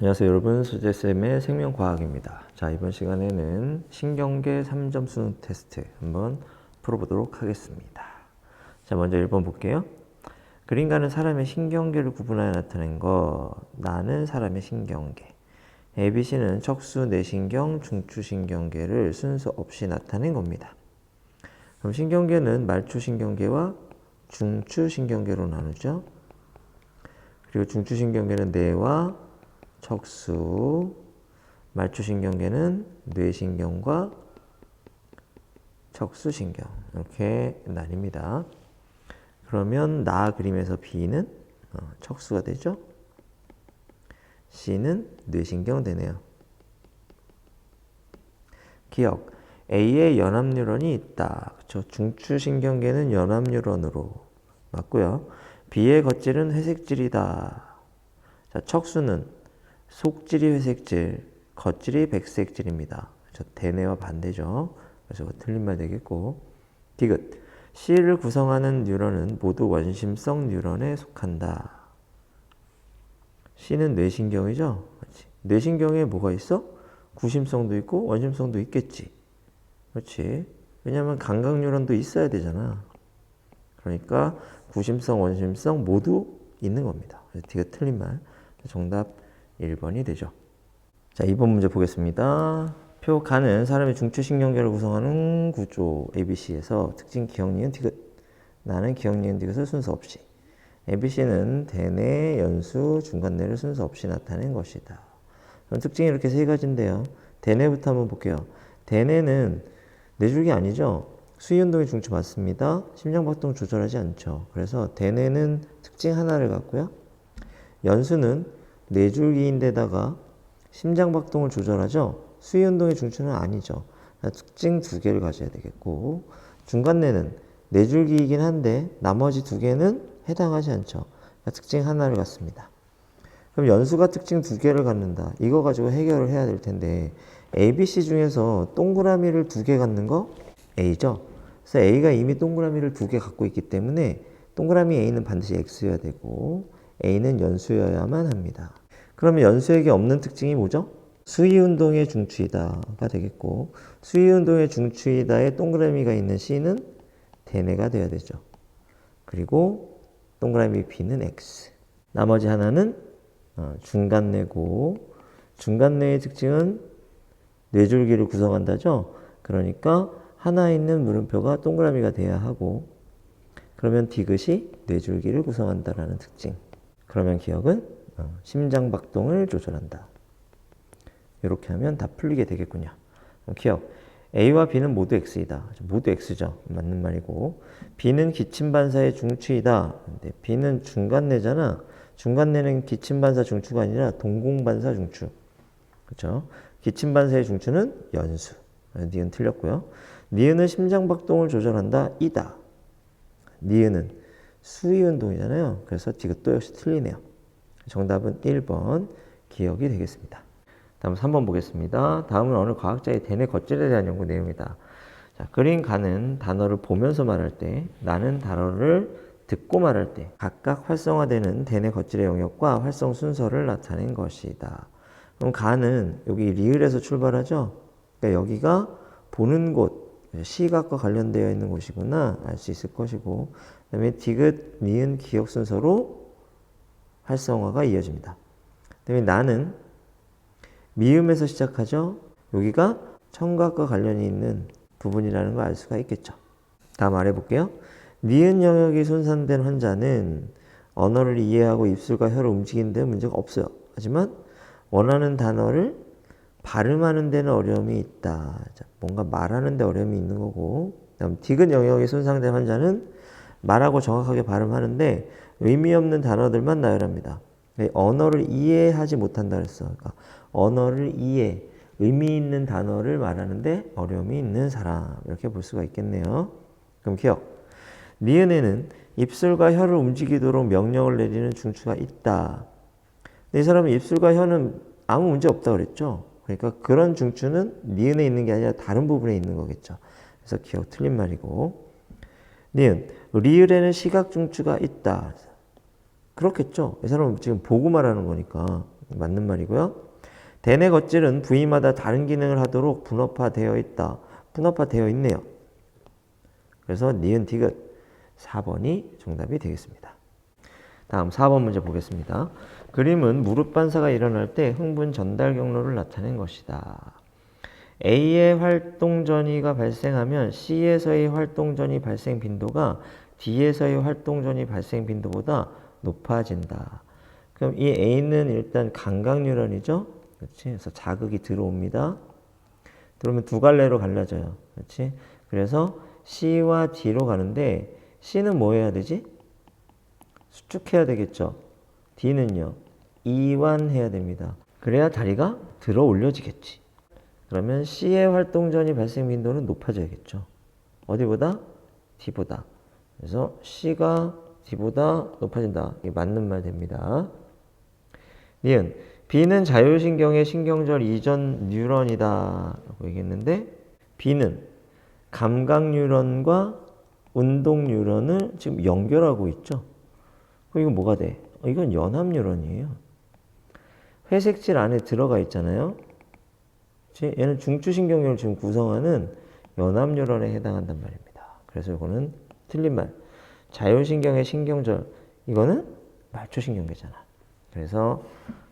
안녕하세요 여러분, 수재쌤의 생명과학입니다. 자, 이번 시간에는 신경계 3점 수능 테스트 한번 풀어보도록 하겠습니다. 자, 먼저 1번 볼게요. 그림과는 사람의 신경계를 구분하여 나타낸 거. 나는 사람의 신경계. ABC는 척수, 내신경, 중추신경계를 순서 없이 나타낸 겁니다. 그럼 신경계는 말초신경계와 중추신경계로 나누죠. 그리고 중추신경계는 뇌와 척수, 말초신경계는 뇌신경과 척수신경 이렇게 나뉩니다. 그러면 나 그림에서 B는 척수가 되죠. C는 뇌신경 되네요. 기억, A에 연합뉴런이 있다. 그렇죠? 중추신경계는 연합뉴런으로 맞고요. B의 겉질은 회색질이다. 자, 척수는 속질이 회색질, 겉질이 백색질입니다. 그렇죠? 대뇌와 반대죠. 그래서 틀린 말 되겠고. 디귿, C를 구성하는 뉴런은 모두 원심성 뉴런에 속한다. C는 뇌신경이죠. 그렇지. 뇌신경에 뭐가 있어? 구심성도 있고 원심성도 있겠지. 그렇지. 왜냐하면 감각 뉴런도 있어야 되잖아. 그러니까 구심성, 원심성 모두 있는 겁니다. 그래서 디귿 틀린 말. 정답 1번이 되죠. 자, 2번 문제 보겠습니다. 표 가는 사람의 중추신경계를 구성하는 구조 ABC에서 특징 기억, 니은, 디귿. 나는 기억, 니은, 디귿을 순서 없이. ABC는 대뇌, 연수, 중간뇌를 순서 없이 나타낸 것이다. 그럼 특징이 이렇게 세 가지인데요. 대뇌부터 한번 볼게요. 대뇌는 뇌줄기 아니죠? 수위운동의 중추 맞습니다. 심장박동 조절하지 않죠. 그래서 대뇌는 특징 하나를 갖고요. 연수는 뇌줄기인데다가 심장박동을 조절하죠. 수위운동의 중추는 아니죠. 특징 두 개를 가져야 되겠고, 중간뇌는 뇌줄기이긴 한데 나머지 두 개는 해당하지 않죠. 특징 하나를 갖습니다. 그럼 연수가 특징 두 개를 갖는다. 이거 가지고 해결을 해야 될 텐데 ABC 중에서 동그라미를 두 개 갖는 거 A죠. 그래서 A가 이미 동그라미를 두 개 갖고 있기 때문에 동그라미 A는 반드시 X여야 되고 A는 연수여야만 합니다. 그러면 연수에게 없는 특징이 뭐죠? 수위운동의 중추이다가 되겠고, 수위운동의 중추이다에 동그라미가 있는 C는 대뇌가 되어야 되죠. 그리고 동그라미 B는 X. 나머지 하나는 중간뇌고, 중간뇌의 특징은 뇌줄기를 구성한다죠. 그러니까 하나 있는 물음표가 동그라미가 돼야 하고, 그러면 디귿이 뇌줄기를 구성한다라는 특징. 그러면 기억은 심장박동을 조절한다. 이렇게 하면 다 풀리게 되겠군요. 기억, A와 B는 모두 X이다. 모두 X죠. 맞는 말이고. B는 기침반사의 중추이다. 근데 B는 중간뇌잖아. 중간뇌는 기침반사 중추가 아니라 동공반사 중추. 그렇죠? 기침반사의 중추는 연수. 니은 틀렸고요. 니은은 심장박동을 조절한다. 이다. 니은은 수위운동이잖아요. 그래서 디귿도 역시 틀리네요. 정답은 1번 기억이 되겠습니다. 다음 3번 보겠습니다. 다음은 어느 과학자의 대뇌 겉질에 대한 연구 내용이다. 자, 그림 가는 단어를 보면서 말할 때, 나는 단어를 듣고 말할 때 각각 활성화되는 대뇌 겉질의 영역과 활성 순서를 나타낸 것이다. 그럼 가는 여기 리을에서 출발하죠. 그러니까 여기가 보는 곳, 시각과 관련되어 있는 곳이구나 알 수 있을 것이고, 그 다음에 디귿, 니은, 기억 순서로 활성화가 이어집니다. 그 다음에 나는 미음에서 시작하죠. 여기가 청각과 관련이 있는 부분이라는 걸 알 수가 있겠죠. 다음 아래 볼게요. 니은 영역이 손상된 환자는 언어를 이해하고 입술과 혀를 움직이는 데 문제가 없어요. 하지만 원하는 단어를 발음하는 데는 어려움이 있다. 자, 뭔가 말하는 데 어려움이 있는 거고, 다음 디귿 영역이 손상된 환자는 말하고 정확하게 발음하는데 의미 없는 단어들만 나열합니다. 언어를 이해하지 못한다 그랬어. 그러니까 언어를 이해, 의미 있는 단어를 말하는데 어려움이 있는 사람, 이렇게 볼 수가 있겠네요. 그럼 기억. 니은에는 입술과 혀를 움직이도록 명령을 내리는 중추가 있다. 근데 이 사람은 입술과 혀는 아무 문제 없다고 그랬죠. 그러니까 그런 중추는 니은에 있는 게 아니라 다른 부분에 있는 거겠죠. 그래서 기억 틀린 말이고. 니은, 리을에는 시각 중추가 있다. 그렇겠죠. 이 사람은 지금 보고 말하는 거니까 맞는 말이고요. 대뇌 겉질은 부위마다 다른 기능을 하도록 분업화되어 있다. 분업화되어 있네요. 그래서 니은 디귿 4번이 정답이 되겠습니다. 다음 4번 문제 보겠습니다. 그림은 무릎 반사가 일어날 때 흥분 전달 경로를 나타낸 것이다. A의 활동 전이가 발생하면 C에서의 활동 전이 발생 빈도가 D에서의 활동 전이 발생 빈도보다 높아진다. 그럼 이 A는 일단 감각 뉴런이죠. 그렇지? 그래서 자극이 들어옵니다. 그러면 두 갈래로 갈라져요. 그렇지? 그래서 C와 D로 가는데 C는 뭐 해야 되지? 수축해야 되겠죠. D는요. 이완해야 됩니다. 그래야 다리가 들어 올려지겠지. 그러면 C의 활동 전이 발생 빈도는 높아져야겠죠. 어디보다? D보다. 그래서 C가 D보다 높아진다. 이게 맞는 말 됩니다. 니은 B는 자율신경의 신경절 이전 뉴런이다 라고 얘기했는데 B는 감각 뉴런과 운동 뉴런을 지금 연결하고 있죠. 그럼 이건 뭐가 돼? 이건 연합 뉴런이에요. 회색질 안에 들어가 있잖아요. 얘는 중추신경계를 지금 구성하는 연합 뉴런에 해당한단 말입니다. 그래서 이거는 틀린 말. 자율신경의 신경절, 이거는 말초신경계잖아. 그래서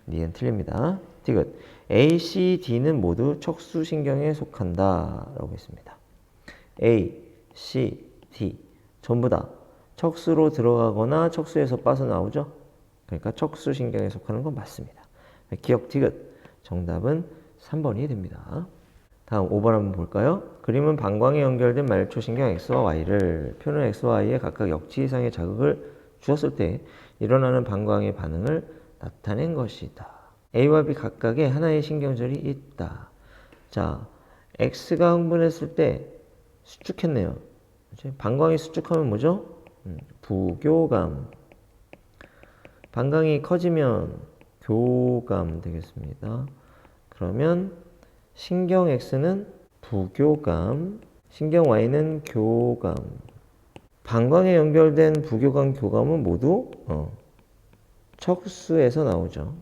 니은 틀립니다. 디귿. A, C, D는 모두 척수신경에 속한다 라고 했습니다. A, C, D 전부 다 척수로 들어가거나 척수에서 빠져나오죠. 그러니까 척수신경에 속하는 건 맞습니다. 기억 디귿. 정답은 3번이 됩니다. 다음 5번 한번 볼까요? 그림은 방광에 연결된 말초신경 X와 Y를 표는 X와 Y에 각각 역치 이상의 자극을 주었을 때 일어나는 방광의 반응을 나타낸 것이다. A와 B 각각의 하나의 신경절이 있다. 자, X가 흥분했을 때 수축했네요. 방광이 수축하면 뭐죠? 부교감. 방광이 커지면 교감 되겠습니다. 그러면 신경 X는 부교감, 신경 Y는 교감. 방광에 연결된 부교감, 교감은 모두 척수에서 나오죠.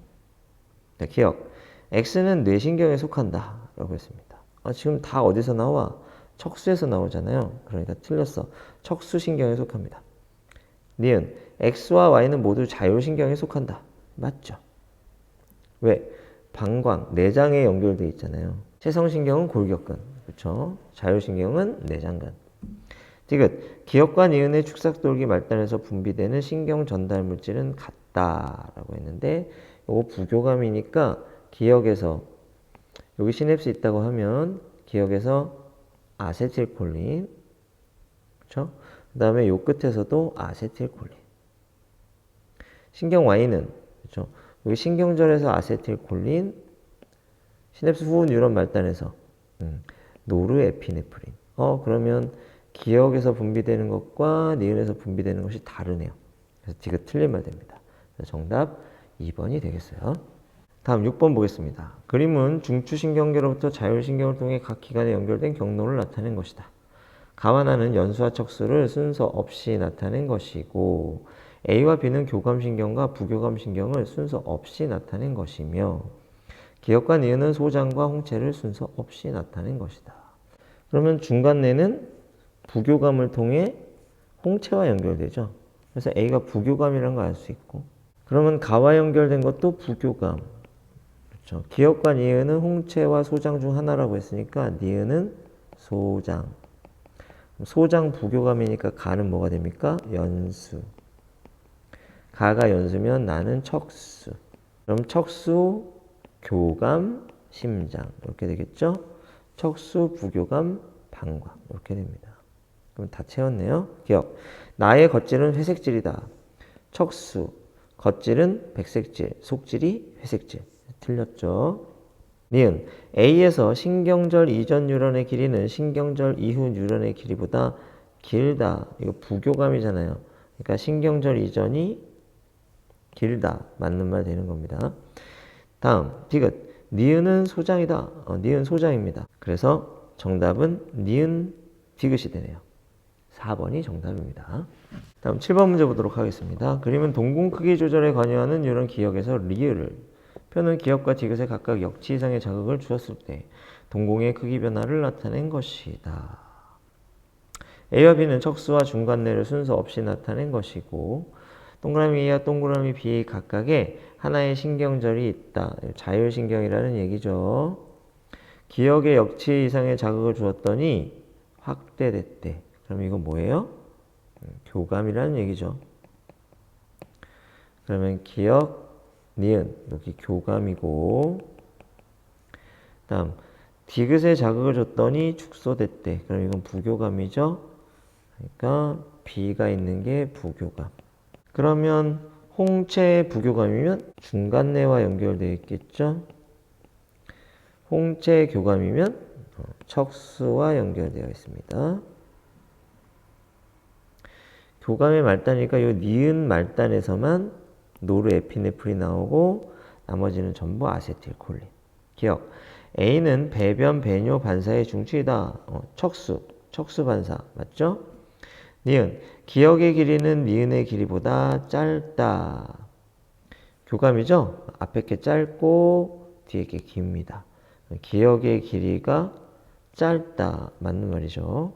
네, 기억. X는 뇌신경에 속한다 라고 했습니다. 지금 다 어디서 나와? 척수에서 나오잖아요. 그러니까 틀렸어. 척수신경에 속합니다. 니은 X와 Y는 모두 자율신경에 속한다. 맞죠? 왜? 방광, 내장에 연결되어 있잖아요. 체성신경은 골격근, 그렇죠? 자율신경은 내장근. 디귿. 기억과 니은의 축삭돌기 말단에서 분비되는 신경 전달 물질은 같다라고 했는데, 이거 부교감이니까 기억에서 여기 시냅스 있다고 하면 기억에서 아세틸콜린, 그렇죠? 그다음에 요 끝에서도 아세틸콜린. 신경 Y는 그렇죠? 여기 신경절에서 아세틸콜린, 시냅스 후 뉴런 말단에서 노르에피네프린. 그러면 기억에서 분비되는 것과 니은에서 분비되는 것이 다르네요. 그래서 디귿 틀린 말 됩니다. 정답 2번이 되겠어요. 다음 6번 보겠습니다. 그림은 중추신경계로부터 자율신경을 통해 각 기관에 연결된 경로를 나타낸 것이다. 가와나는 연수와 척수를 순서 없이 나타낸 것이고 A와 B는 교감신경과 부교감신경을 순서 없이 나타낸 것이며 기억과 니은은 소장과 홍채를 순서 없이 나타낸 것이다. 그러면 중간내는 부교감을 통해 홍채와 연결되죠. 그래서 A가 부교감이라는 걸 알 수 있고 그러면 가와 연결된 것도 부교감. 그렇죠. 기억과 니은은 홍채와 소장 중 하나라고 했으니까 니은은 소장. 소장 부교감이니까 가는 뭐가 됩니까? 연수. 가가 연수면 나는 척수. 그럼 척수, 교감, 심장 이렇게 되겠죠? 척수, 부교감, 방광 이렇게 됩니다. 그럼 다 채웠네요. 기억. 나의 겉질은 회색질이다. 척수, 겉질은 백색질, 속질이 회색질. 틀렸죠? 니은. A에서 신경절 이전 뉴런의 길이는 신경절 이후 뉴런의 길이보다 길다. 이거 부교감이잖아요. 그러니까 신경절 이전이 길다. 맞는 말 되는 겁니다. 다음 디귿. 니은은 소장이다. 니은 소장입니다. 그래서 정답은 니은 디귿이 되네요. 4번이 정답입니다. 다음 7번 문제 보도록 하겠습니다. 그림은 동공 크기 조절에 관여하는 뉴런 기억에서 리을을 표는 기억과 디귿에 각각 역치 이상의 자극을 주었을 때 동공의 크기 변화를 나타낸 것이다. A와 B는 척수와 중간내를 순서 없이 나타낸 것이고 동그라미 A와 동그라미 B 각각에 하나의 신경절이 있다. 자율신경이라는 얘기죠. 기억의 역치 이상의 자극을 주었더니 확대됐대. 그럼 이건 뭐예요? 교감이라는 얘기죠. 그러면 기억, 니은, 여기 교감이고 다음 디귿에 자극을 줬더니 축소됐대. 그럼 이건 부교감이죠. 그러니까 B가 있는 게 부교감. 그러면 홍채의 부교감이면 중간내와 연결되어 있겠죠. 홍채 교감이면 척수와 연결되어 있습니다. 교감의 말단이니까 이 니은 말단에서만 노르에피네프린이 나오고 나머지는 전부 아세틸콜린. 기억. A는 배변, 배뇨, 반사의 중추이다. 척수 반사. 맞죠? 니은. 기억의 길이는 니은의 길이보다 짧다. 교감이죠? 앞에 게 짧고 뒤에 게 깁니다. 기억의 길이가 짧다. 맞는 말이죠.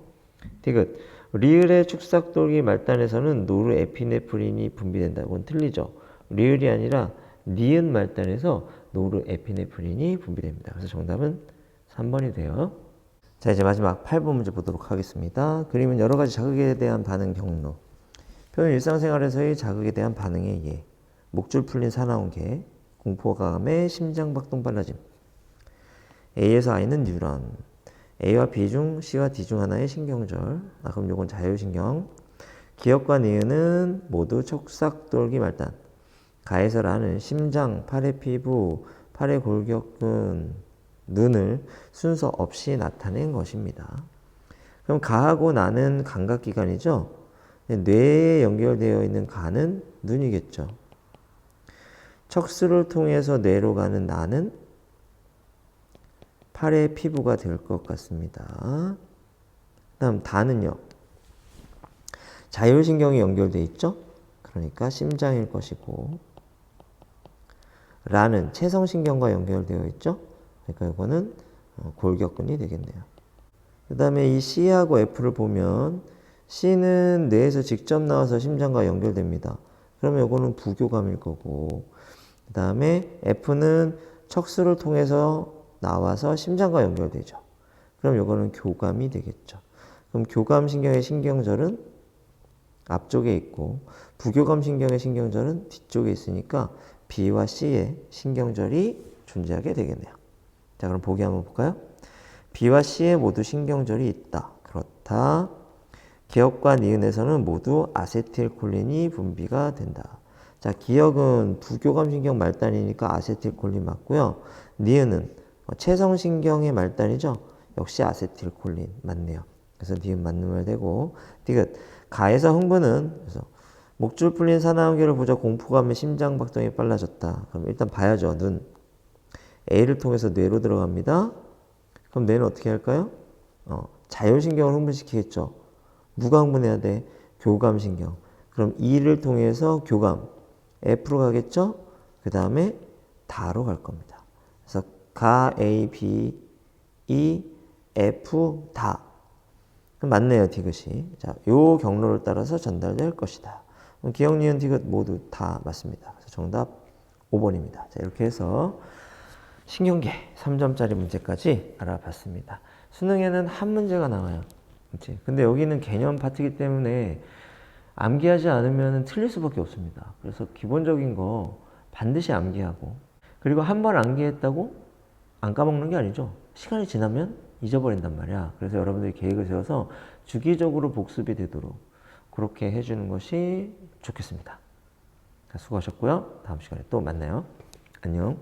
디귿. 리을의 축삭돌기 말단에서는 노르에피네프린이 분비된다. 이건 틀리죠. 리을이 아니라 니은 말단에서 노르에피네프린이 분비됩니다. 그래서 정답은 3번이 돼요. 자, 이제 마지막 8번 문제 보도록 하겠습니다. 그림은 여러 가지 자극에 대한 반응 경로. 표현 일상생활에서의 자극에 대한 반응의 예. 목줄 풀린 사나운 개, 공포감에 심장박동 빨라짐. A에서 I는 뉴런. A와 B 중 C와 D 중 하나의 신경절. 그럼 요건 자율신경. 기억과 니은은 모두 척삭돌기 말단. 가에서 라는 심장, 팔의 피부, 팔의 골격근, 눈을 순서 없이 나타낸 것입니다. 그럼 가하고 나는 감각기관이죠. 뇌에 연결되어 있는 가는 눈이겠죠. 척수를 통해서 뇌로 가는 나는 팔의 피부가 될 것 같습니다. 다음 다는요. 자율신경이 연결되어 있죠. 그러니까 심장일 것이고 라는 체성신경과 연결되어 있죠. 그러니까 이거는 골격근이 되겠네요. 그 다음에 이 C하고 F를 보면 C는 뇌에서 직접 나와서 심장과 연결됩니다. 그러면 이거는 부교감일 거고 그 다음에 F는 척수를 통해서 나와서 심장과 연결되죠. 그럼 이거는 교감이 되겠죠. 그럼 교감신경의 신경절은 앞쪽에 있고 부교감신경의 신경절은 뒤쪽에 있으니까 B와 C의 신경절이 존재하게 되겠네요. 자, 그럼 보기 한번 볼까요? B와 C에 모두 신경절이 있다. 그렇다. 기억과 니은에서는 모두 아세틸콜린이 분비가 된다. 자, 기억은 부교감신경 말단이니까 아세틸콜린 맞고요. 니은은 체성신경의 말단이죠. 역시 아세틸콜린 맞네요. 그래서 니은 맞는 말 되고 디귿. 가에서 흥분은 그래서 목줄 풀린 사나운 개를 보자 공포감에 심장 박동이 빨라졌다. 그럼 일단 봐야죠. 눈. A를 통해서 뇌로 들어갑니다. 그럼 뇌는 어떻게 할까요? 자율신경을 흥분시키겠죠. 누가 흥분해야 돼? 교감신경. 그럼 E를 통해서 교감. F로 가겠죠? 그 다음에 다로 갈 겁니다. 그래서 가, A, B, E, F, 다. 맞네요, 디귿이. 자, 요 경로를 따라서 전달될 것이다. 기억, 니은, 디귿 모두 다 맞습니다. 그래서 정답 5번입니다. 자, 이렇게 해서 신경계 3점짜리 문제까지 알아봤습니다. 수능에는 한 문제가 나와요. 그렇지? 근데 여기는 개념 파트이기 때문에 암기하지 않으면 틀릴 수밖에 없습니다. 그래서 기본적인 거 반드시 암기하고 그리고 한 번 암기했다고 안 까먹는 게 아니죠. 시간이 지나면 잊어버린단 말이야. 그래서 여러분들이 계획을 세워서 주기적으로 복습이 되도록 그렇게 해주는 것이 좋겠습니다. 수고하셨고요. 다음 시간에 또 만나요. 안녕.